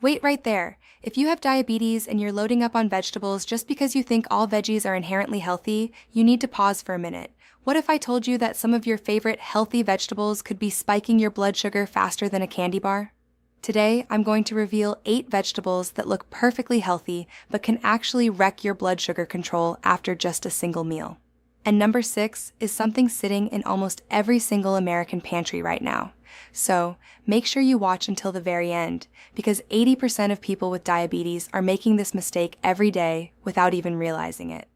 Wait right there. If you have diabetes and you're loading up on vegetables just because you think all veggies are inherently healthy, you need to pause for a minute. What if I told you that some of your favorite healthy vegetables could be spiking your blood sugar faster than a candy bar? Today, I'm going to reveal 8 vegetables that look perfectly healthy but can actually wreck your blood sugar control after just a single meal. And number 6 is something sitting in almost every single American pantry right now. So, make sure you watch until the very end, because 80% of people with diabetes are making this mistake every day without even realizing it.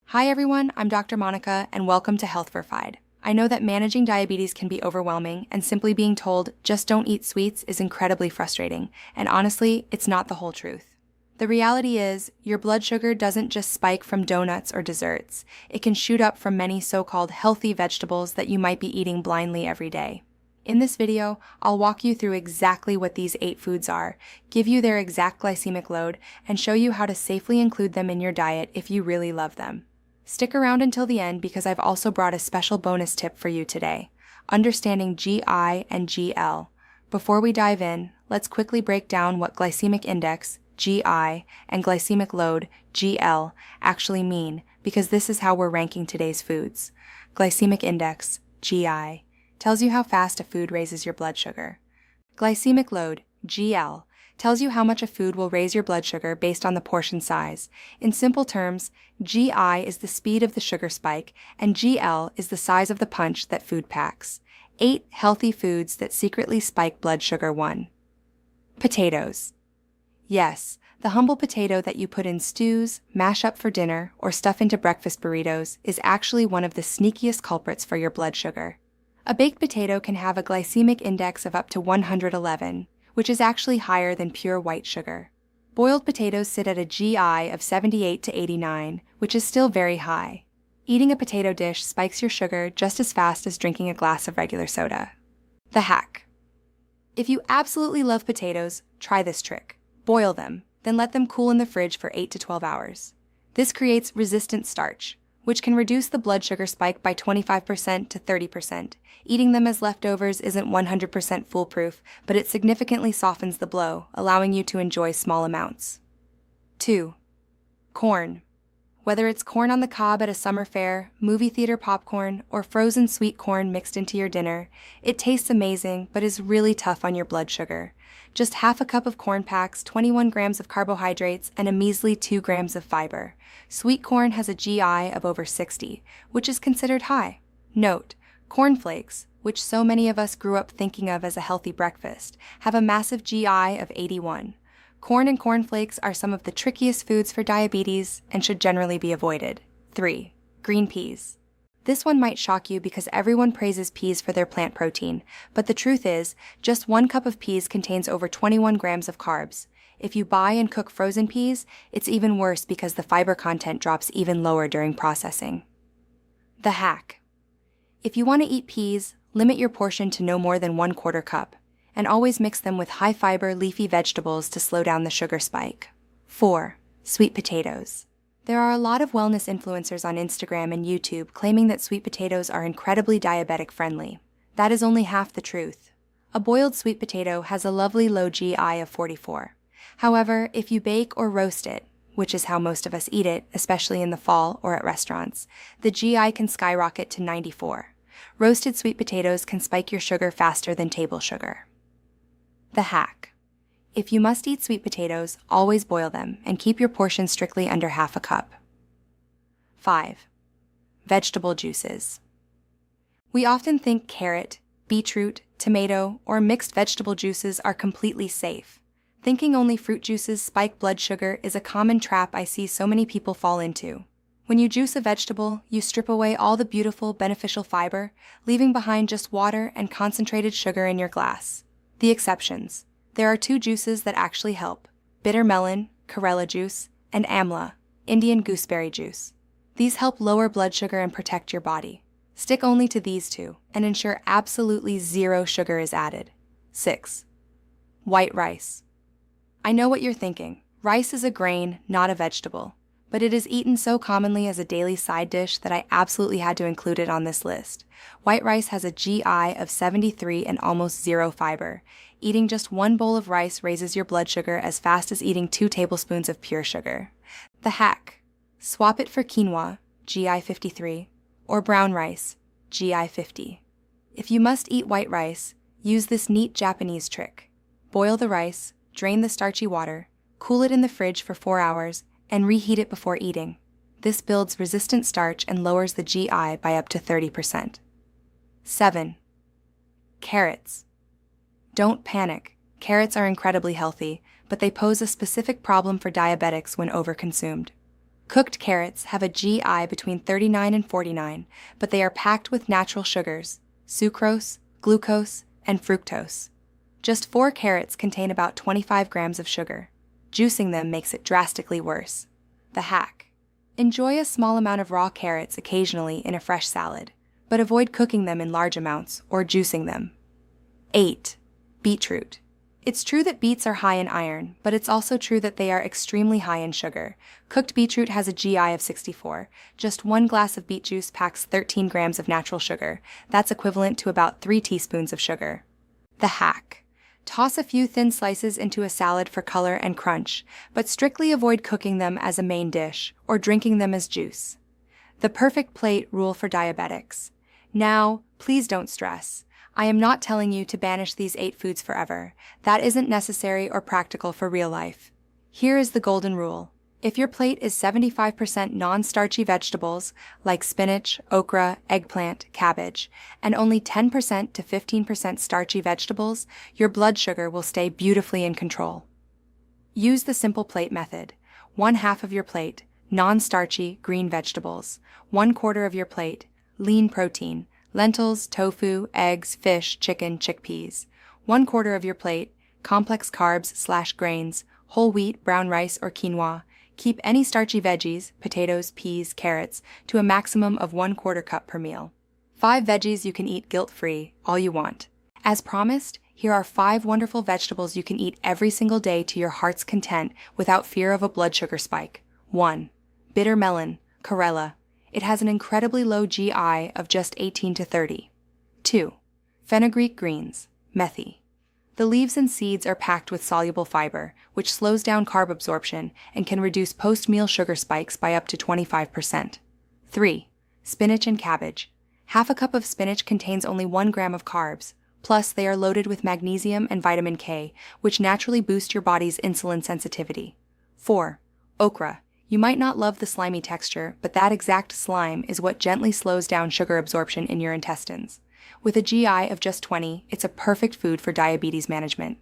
Hi everyone, I'm Dr. Monica, and welcome to Health Verified. I know that managing diabetes can be overwhelming, and simply being told, just don't eat sweets, is incredibly frustrating, and honestly, it's not the whole truth. The reality is, your blood sugar doesn't just spike from donuts or desserts. It can shoot up from many so-called healthy vegetables that you might be eating blindly every day. In this video, I'll walk you through exactly what these 8 foods are, give you their exact glycemic load, and show you how to safely include them in your diet if you really love them. Stick around until the end because I've also brought a special bonus tip for you today, understanding GI and GL. Before we dive in, let's quickly break down what glycemic index, GI, and glycemic load, GL, actually mean, because this is how we're ranking today's foods. Glycemic index, GI, tells you how fast a food raises your blood sugar. Glycemic load, GL, tells you how much a food will raise your blood sugar based on the portion size. In simple terms, GI is the speed of the sugar spike, and GL is the size of the punch that food packs. 8 healthy foods that secretly spike blood sugar. 1. Potatoes. Yes, the humble potato that you put in stews, mash up for dinner, or stuff into breakfast burritos is actually one of the sneakiest culprits for your blood sugar. A baked potato can have a glycemic index of up to 111, which is actually higher than pure white sugar. Boiled potatoes sit at a GI of 78 to 89, which is still very high. Eating a potato dish spikes your sugar just as fast as drinking a glass of regular soda. The hack. If you absolutely love potatoes, try this trick. Boil them, then let them cool in the fridge for 8 to 12 hours. This creates resistant starch, which can reduce the blood sugar spike by 25% to 30%. Eating them as leftovers isn't 100% foolproof, but it significantly softens the blow, allowing you to enjoy small amounts. 2. Corn. Whether it's corn on the cob at a summer fair, movie theater popcorn, or frozen sweet corn mixed into your dinner, it tastes amazing but is really tough on your blood sugar. Just half a cup of corn packs 21 grams of carbohydrates and a measly 2 grams of fiber. Sweet corn has a GI of over 60, which is considered high. Note, cornflakes, which so many of us grew up thinking of as a healthy breakfast, have a massive GI of 81. Corn and cornflakes are some of the trickiest foods for diabetes and should generally be avoided. 3. Green peas. This one might shock you because everyone praises peas for their plant protein, but the truth is, just 1 cup of peas contains over 21 grams of carbs. If you buy and cook frozen peas, it's even worse because the fiber content drops even lower during processing. The hack. If you want to eat peas, limit your portion to no more than 1/4 cup, and always mix them with high-fiber leafy vegetables to slow down the sugar spike. 4. Sweet potatoes. There are a lot of wellness influencers on Instagram and YouTube claiming that sweet potatoes are incredibly diabetic-friendly. That is only half the truth. A boiled sweet potato has a lovely low GI of 44. However, if you bake or roast it, which is how most of us eat it, especially in the fall or at restaurants, the GI can skyrocket to 94. Roasted sweet potatoes can spike your sugar faster than table sugar. The hack. If you must eat sweet potatoes, always boil them and keep your portion strictly under half a cup. 5. Vegetable juices. We often think carrot, beetroot, tomato, or mixed vegetable juices are completely safe. Thinking only fruit juices spike blood sugar is a common trap I see so many people fall into. When you juice a vegetable, you strip away all the beautiful, beneficial fiber, leaving behind just water and concentrated sugar in your glass. The exceptions. There are 2 juices that actually help: bitter melon, Corella juice, and amla, Indian gooseberry juice. These help lower blood sugar and protect your body. Stick only to these 2 and ensure absolutely 0 sugar is added. 6. White rice. I know what you're thinking. Rice is a grain, not a vegetable. but it is eaten so commonly as a daily side dish that I absolutely had to include it on this list. White rice has a GI of 73 and almost zero fiber. Eating just one bowl of rice raises your blood sugar as fast as eating 2 tablespoons of pure sugar. The hack: swap it for quinoa, GI 53, or brown rice, GI 50. If you must eat white rice, use this neat Japanese trick. Boil the rice, drain the starchy water, cool it in the fridge for 4 hours, and reheat it before eating. This builds resistant starch and lowers the GI by up to 30%. 7. Carrots. Don't panic. Carrots are incredibly healthy, but they pose a specific problem for diabetics when overconsumed. Cooked carrots have a GI between 39 and 49, but they are packed with natural sugars, sucrose, glucose, and fructose. Just 4 carrots contain about 25 grams of sugar. Juicing them makes it drastically worse. The hack: enjoy a small amount of raw carrots occasionally in a fresh salad, but avoid cooking them in large amounts or juicing them. 8. Beetroot. It's true that beets are high in iron, but it's also true that they are extremely high in sugar. Cooked beetroot has a GI of 64. Just 1 glass of beet juice packs 13 grams of natural sugar. That's equivalent to about 3 teaspoons of sugar. The hack: toss a few thin slices into a salad for color and crunch, but strictly avoid cooking them as a main dish or drinking them as juice. The perfect plate rule for diabetics. Now, please don't stress. I am not telling you to banish these 8 foods forever. That isn't necessary or practical for real life. Here is the golden rule. If your plate is 75% non-starchy vegetables like spinach, okra, eggplant, cabbage, and only 10% to 15% starchy vegetables, your blood sugar will stay beautifully in control. Use the simple plate method. 1/2 of your plate, non-starchy green vegetables. 1/4 of your plate, lean protein, lentils, tofu, eggs, fish, chicken, chickpeas. 1/4 of your plate, complex carbs/grains, whole wheat, brown rice, or quinoa. Keep any starchy veggies, potatoes, peas, carrots, to a maximum of 1/4 cup per meal. 5 veggies you can eat guilt-free, all you want. As promised, here are 5 wonderful vegetables you can eat every single day to your heart's content without fear of a blood sugar spike. 1. Bitter melon, Corella. It has an incredibly low GI of just 18 to 30. 2. Fenugreek greens, Methi. The leaves and seeds are packed with soluble fiber, which slows down carb absorption and can reduce post-meal sugar spikes by up to 25%. 3. Spinach and cabbage. 1/2 cup of spinach contains only 1 gram of carbs, plus they are loaded with magnesium and vitamin K, which naturally boost your body's insulin sensitivity. 4. Okra. You might not love the slimy texture, but that exact slime is what gently slows down sugar absorption in your intestines. With a GI of just 20, it's a perfect food for diabetes management.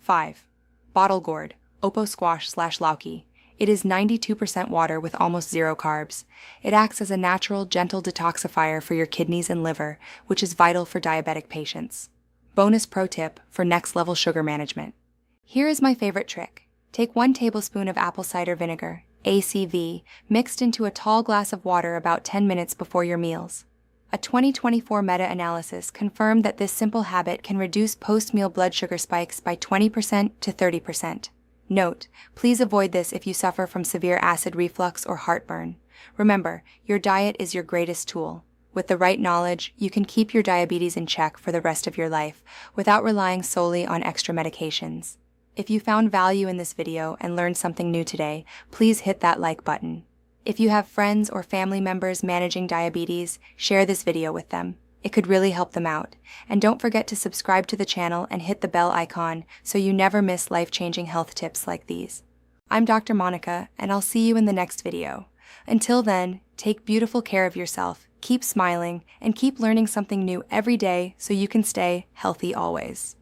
5. Bottle gourd, Oppo squash/lauki. It is 92% water with almost 0 carbs. It acts as a natural, gentle detoxifier for your kidneys and liver, which is vital for diabetic patients. Bonus pro tip for next-level sugar management. Here is my favorite trick. Take 1 tablespoon of apple cider vinegar, ACV, mixed into a tall glass of water about 10 minutes before your meals. A 2024 meta-analysis confirmed that this simple habit can reduce post-meal blood sugar spikes by 20% to 30%. Note, please avoid this if you suffer from severe acid reflux or heartburn. Remember, your diet is your greatest tool. With the right knowledge, you can keep your diabetes in check for the rest of your life without relying solely on extra medications. If you found value in this video and learned something new today, please hit that like button. If you have friends or family members managing diabetes, share this video with them. It could really help them out. And don't forget to subscribe to the channel and hit the bell icon so you never miss life-changing health tips like these. I'm Dr. Monica, and I'll see you in the next video. Until then, take beautiful care of yourself, keep smiling, and keep learning something new every day so you can stay healthy always.